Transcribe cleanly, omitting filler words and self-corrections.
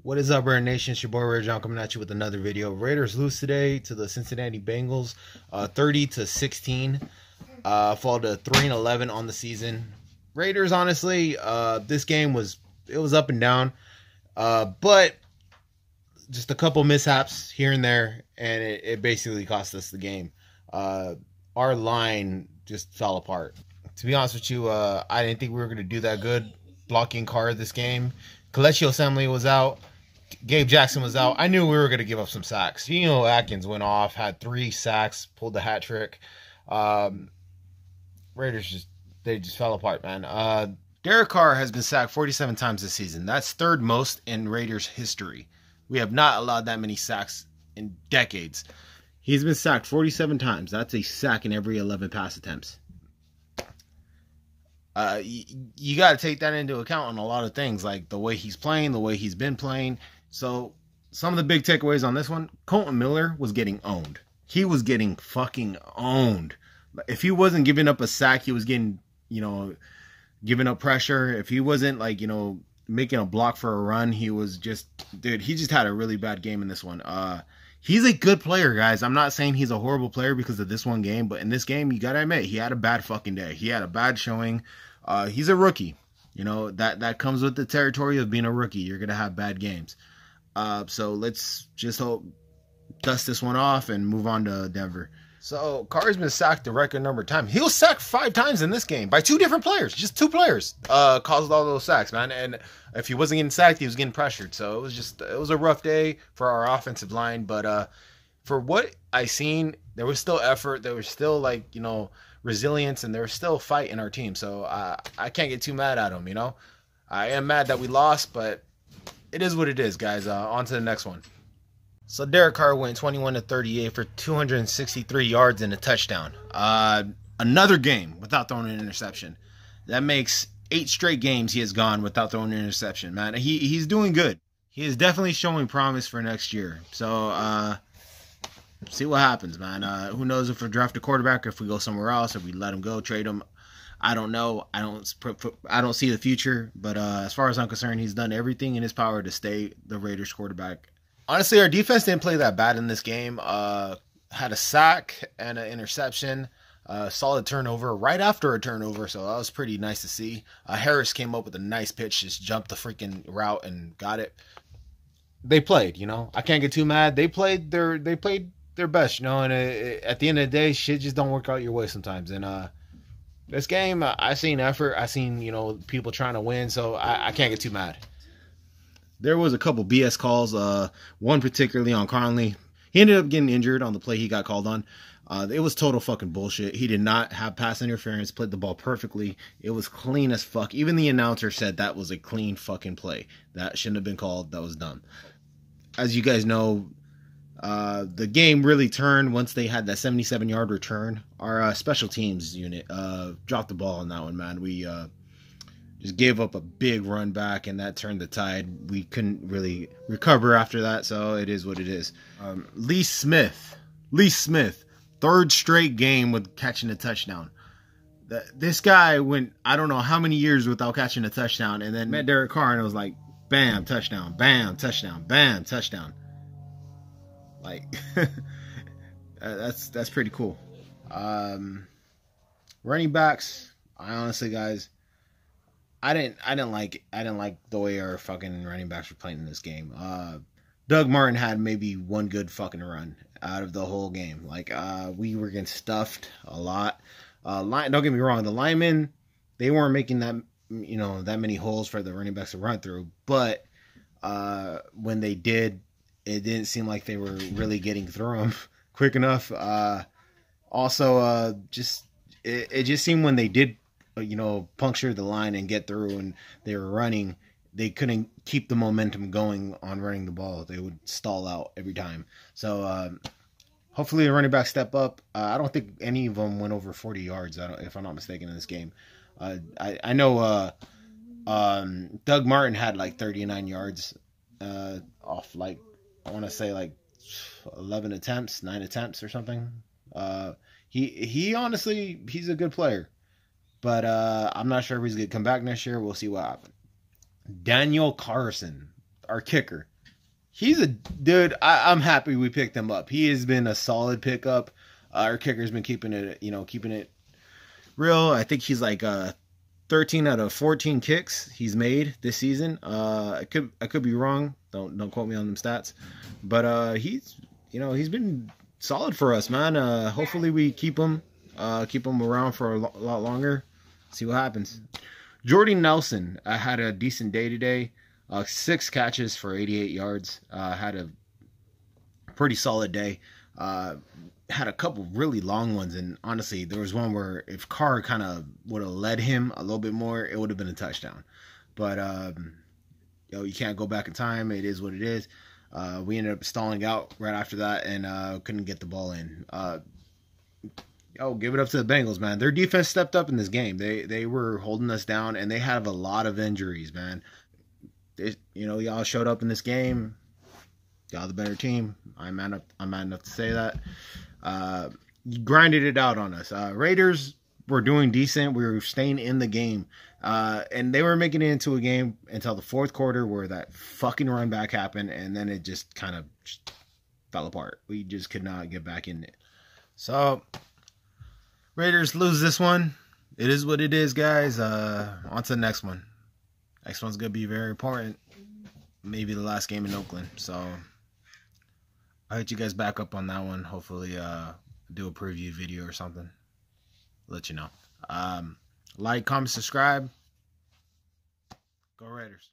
What is up, Raider Nation? It's your boy Raider John coming at you with another video. Raiders lose today to the Cincinnati Bengals, 30-16. Fall to 3-11 on the season. Raiders, honestly, this game was up and down, but just a couple mishaps here and there, and it basically cost us the game. Our line just fell apart. To be honest with you, I didn't think we were going to do that good blocking Carr this game. Coleccio Assembly was out. Gabe Jackson was out. I knew we were going to give up some sacks. Atkins went off, had 3 sacks, pulled the hat trick. Raiders just fell apart, man. Derek Carr has been sacked 47 times this season. That's third most in Raiders history. We have not allowed that many sacks in decades. He's been sacked 47 times. That's a sack in every 11 pass attempts. You got to take that into account on a lot of things, like the way he's playing, the way he's been playing. So some of the big takeaways on this one: Colton Miller was getting owned. He was getting fucking owned. If he wasn't giving up a sack, he was getting, giving up pressure. If he wasn't making a block for a run, he was just, dude, he just had a really bad game in this one. He's a good player, guys. I'm not saying he's a horrible player because of this one game, but in this game, you got to admit, he had a bad fucking day. He had a bad showing. He's a rookie. That comes with the territory of being a rookie. You're going to have bad games. So let's just dust this one off and move on to Denver. So Carr's been sacked a record number of times. He was sacked 5 times in this game by 2 different players. Just 2 players caused all those sacks, man. And if he wasn't getting sacked, he was getting pressured. So it was a rough day for our offensive line. But for what I seen, there was still effort. There was still resilience, and there was still fight in our team. So I can't get too mad at him. I am mad that we lost, but it is what it is, guys. On to the next one. So Derek Carr went 21-38 for 263 yards and a touchdown. Another game without throwing an interception. That makes 8 straight games he has gone without throwing an interception, man. He's doing good. He is definitely showing promise for next year. So see what happens, man. Who knows if we draft a quarterback, or if we go somewhere else, if we let him go, trade him. I don't know. I don't see the future. But as far as I'm concerned, he's done everything in his power to stay the Raiders quarterback. Honestly, our defense didn't play that bad in this game. Had a sack and an interception. Solid turnover right after a turnover, so that was pretty nice to see. Harris came up with a nice pitch, just jumped the freaking route and got it. They played, I can't get too mad. They played their best, and at the end of the day, shit just don't work out your way sometimes. And this game, I seen effort. I seen, people trying to win, so I can't get too mad. There was a couple BS calls, one particularly on Conley. He ended up getting injured on the play he got called on. It was total fucking bullshit. He did not have pass interference, played the ball perfectly. It was clean as fuck. Even the announcer said that was a clean fucking play. That shouldn't have been called. That was dumb. As you guys know, the game really turned once they had that 77-yard return. Our special teams unit dropped the ball on that one, man. We just gave up a big run back, and that turned the tide. We couldn't really recover after that, so it is what it is. Lee Smith, 3rd straight game with catching a touchdown. This guy went, I don't know how many years without catching a touchdown, and then met Derek Carr, and it was like, bam, touchdown, bam, touchdown, bam, touchdown. Like, that's pretty cool. Running backs, I honestly, guys, I didn't like the way our fucking running backs were playing in this game. Doug Martin had maybe one good fucking run out of the whole game. We were getting stuffed a lot. Don't get me wrong, the linemen, they weren't making that that many holes for the running backs to run through. But when they did, it didn't seem like they were really getting through them quick enough. Also, it just seemed when they did puncture the line and get through and they were running, they couldn't keep the momentum going on running the ball. They would stall out every time. So hopefully the running back step up. I don't think any of them went over 40 yards, if I'm not mistaken, in this game. I know Doug Martin had 39 yards off I want to say 11 attempts, 9 attempts or something. He honestly, he's a good player. But I'm not sure if he's going to come back next year. We'll see what happens. Daniel Carson, our kicker. He's a dude. I'm happy we picked him up. He has been a solid pickup. Our kicker's been keeping it, keeping it real. I think he's like 13 out of 14 kicks he's made this season. I could be wrong. Don't quote me on them stats. But he's been solid for us, man. Hopefully we keep him around for a lot longer. See what happens. Jordy Nelson had a decent day today. 6 catches for 88 yards. Had a pretty solid day. Had a couple really long ones, and honestly, there was one where if Carr kind of would have led him a little bit more, it would have been a touchdown. But you can't go back in time. It is what it is. We ended up stalling out right after that and couldn't get the ball in. Give it up to the Bengals, man. Their defense stepped up in this game. They were holding us down, and they have a lot of injuries, man. Y'all showed up in this game. Y'all the better team. I'm mad enough to say that. You grinded it out on us. Raiders were doing decent. We were staying in the game. And they were making it into a game until the fourth quarter where that fucking run back happened, and then it just kind of fell apart. We just could not get back in it. So, Raiders lose this one. It is what it is, guys. On to the next one. Next one's going to be very important. Maybe the last game in Oakland. So, I'll hit you guys back up on that one. Hopefully, do a preview video or something. Let you know. Like, comment, subscribe. Go Raiders.